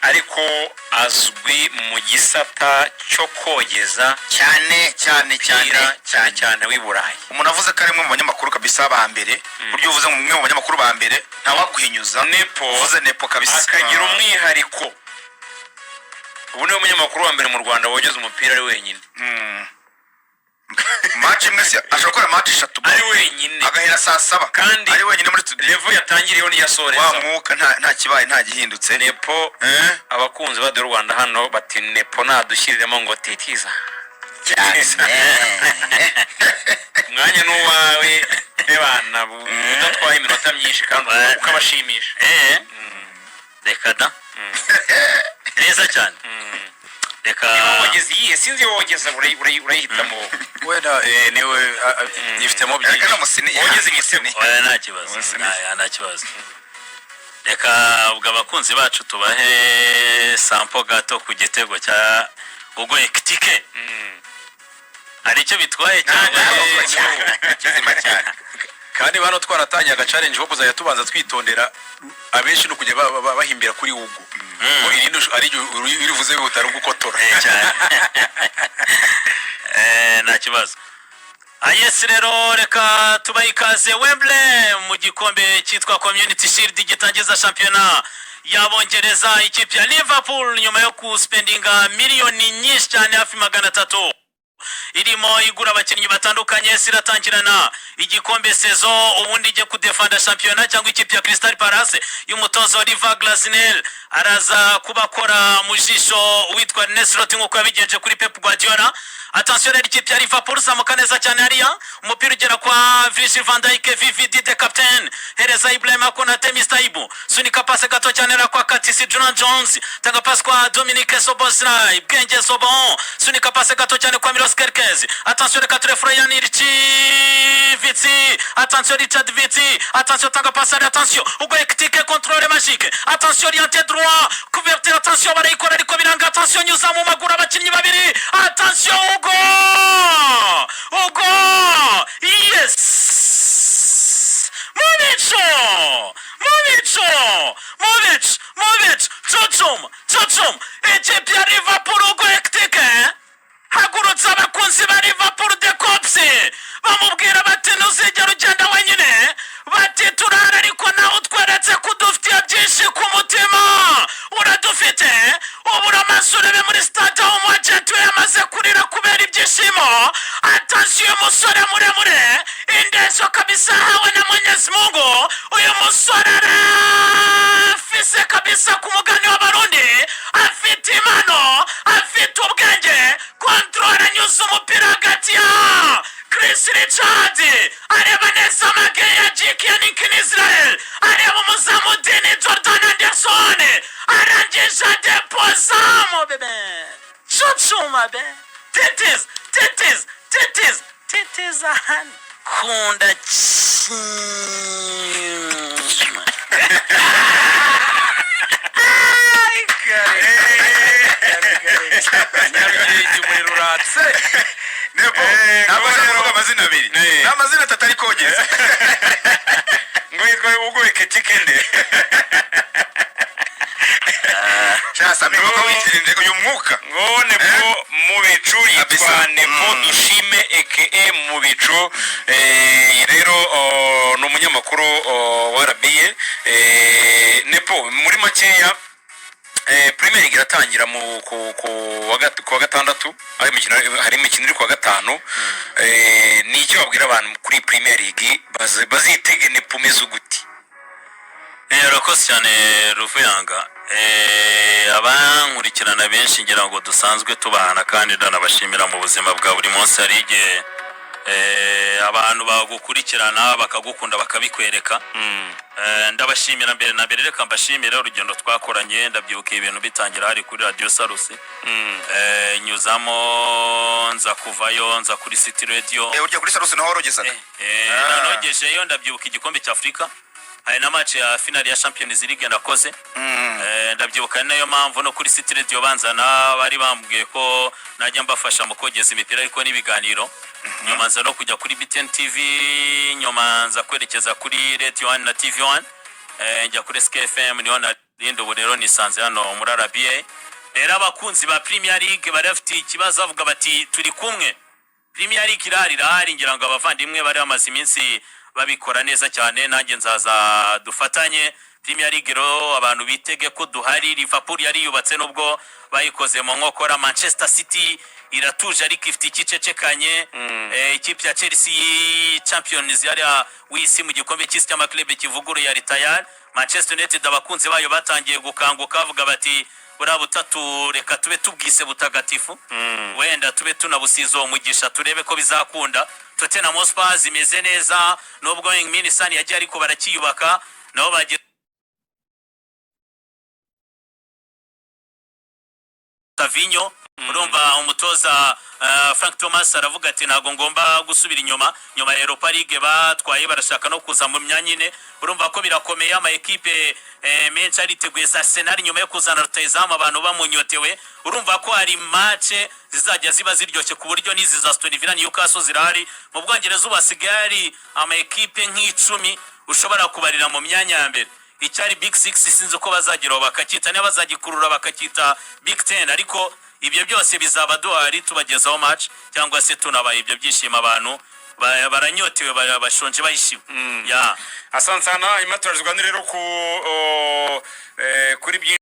ariko azwi mu gisata cyo kogeza cyane w'i Burayi. Umuntu avuze ko ari mwe mu banyamakuru kabisa ba mbere, buryo uvuze mwe mu banyamakuru ba mbere ntawaguhinyuza. Nepo uvuze Nepo kabisa akagira umwihariko. Ubu ni umunyamakuru wa mbere mu Rwanda wogeza umupira ari wenyine. Match imwe ashobora gukora match 3 ari wenyine agahera saa 7 kandi ari wenyine muri level yatangiriyeho ni yasoreza wa mwuka nta kibaye nta gihindutse. Nepo abakunzi ba Rwanda hano bati Nepo nadushyiriremo ngo titiza mwanya n'uwawe ebana udatwaye iminota myinshi kandi ukabashimisha. Reka da neza cyane. Reka wogeze iyihe sinzi wogeze urayihitamo wenda niwe yifitemo byinshi. Reka namusini wogeze igisebo nta kibazo nta kibazo. Reka ubwo abakunzi bacu tubahe sample gato ku gitego cya ubwo Ekitike. Hari icyo bitwaye cyane kizima cyane. Kandi bano twaratanye aga challenge ho kuzaya tubanza twitondera abenshi no kujya bahimbira kuri ugu. Irindi ari urivuze bihutara gukotora cyane. Nta kibazo. Yes rero reka tubayikaze Wembley mu gikombe cyitwa Community Shield gitangiza shampiyona y'Abongereza. Ikipe ya Liverpool nyuma yo kuspendinga miliyoni nyinshi cyane hafi 300 irimo igura abakinnyi batandukanye siratangirana igikombe sezo ubundi ije kudefanda shampiyona cyangwa ikipe ya Crystal Palace y'umutozo Oliver Glasner araza kubakora mu jisho witwa Nesrot nkuko yabigenje kuri Pep Guardiola. Attention ikipe ya Liverpool zamuka neza cyane hariya umupira ugera kwa Virgil van Dijk VVD de captain hereza Ibrahima Konate Mr. Ibu sunika pase gato cyane ra kwa Curtis Jones tanga pase kwa Dominique Szoboszlai Bwenge Sobon sunika pase gato cyane kwa Milos Kerkez. Attention Katre Florian Vitsi attention Richard Vitsi attention tanga pase attention Ugo Ekitike contrôle magique attention orienté droit couverture attention barayikora ariko biranga attention nyuza mu maguru abakinnyi babiri attention Ugo yes Movic Tutum ikipe ya Liverpool Ugo Ekitike hagurutse abakunzi ba Liverpool de Copse bamubwira bati ntuzigera ugenda wenyine bati turara ariko nawe utweretse ko dufitiye byinshi ku mutima uradufite ubura amaso urebe muri stade aho umwagenti we yamaze kurira kubera ibyishimo. Attention umusore muremure indezo kabisa hawe na Mwenyezi Mungu uyu musore arafise kabisa ku mugani w'Abarundi afite impano afite ubwenge control nyuza umupira hagati ya Chris Richard areba neza Mageya Jikia Nikin Israel areba umuzamu Dini Jordan Anderson arangije deposamo bebe chuchuma be titiz ahan kunda Nepo nabaza amazina abiri n'amazina atari kogeza ngo yitwa Ugo Ekitike nde cyasa miko wikirinde uyu mwuka ngo Nepo mu bicu yitwa Nepo Dushime aka mu bicu. Rero no umunyamakuru wa RBA Nepo muri makeya Premier League iratangira mu ku gatandatu hari imikino iri ku gatanu. Ni icyo babwira abantu kuri Premier League bazitege Nepo mezuguti. Urakoze cyane Ruvuyanga. Abankurikirana benshi ngira ngo dusanzwe tubana kandi ndanabashimira mu buzima bwa buri munsi hari igihe abantu bagukurikirana bakagukunda bakabikwereka. Ndabashimira mbere na mbere reka mbashimira urugendo twakoranye ndabyibuka ibintu bitangira hari kuri Radio Salus nyuzamo nza kuvayo nza kuri City Radio urya kuri Salus naho rogezaga nanogejeyo ndabyibuka igikombe cya Afrika hari na match ya final ya Champions League nakoze. Ndabyibuka nayo mpamvu no kuri City Radio banzana bari bambwiye ko najya mbafasha mu kogeza imipira ariko n'ibiganiro. Nyuma nza no kujya kuri BTN TV nyuma nza kwerekeza kuri Radio 1 na TV 1 njya kuri SKFM niho rindi ubu rero nisanze hano muri RBA. Rero abakunzi ba Premier League bari bafite ikibazo bavuga bati turi kumwe, Premier League irahari, ngira ngo abavandimwe bari bamaze iminsi babikora neza cyane, nanjye nzaza dufatanye Premier League. Rero abantu bitege ko duhari. Liverpool yari yubatse nubwo bayikoze mu nkokora. Manchester City iratuje ariko ifite ikicecekanye. Ikipe ya Chelsea Champions yari w'isi mu gikombe cy'isi cy'amaklube kivuguruye ya retire. Manchester United abakunzi bayo batangiye gukanguka bavuga bati bura butatu reka tube tubwise butagatifu, wenda tube tunabusizo umugisha turebe ko bizakunda. Tottenham Hotspur imeze neza nubwo Min San yagiye ariko barakiyubaka nabo bagiye Savinho. Urumva umutoza Frank Thomas aravuga ati ntago ngomba gusubira inyuma ya Europa League batwaye, barashaka no kuza mu myanya ine. Urumva ko birakomeye, ama equipe menshi ariteguye. Arsenal nyuma yo kuzana rutayizamu abantu bamunyotewe. Urumva ko hari match zizajya ziba ziryoshye ku buryo nizi za Aston Villa Newcastle zirahari. Mu Bwongereza ubasigaye ama equipe nk'icumi ushobora kubarira mu myanya ya mbere. Icyari Big 6 sinzi uko bazagiraho bakakita, niba bazagikurura bakakita Big 10, ariko ibyo byose bizaba duhari tubagezaho match cyangwa se tunabaye ibyo byishima abantu baranyotewe bashonje bayishiwe. Asante sana. Imatorezwa rero kuri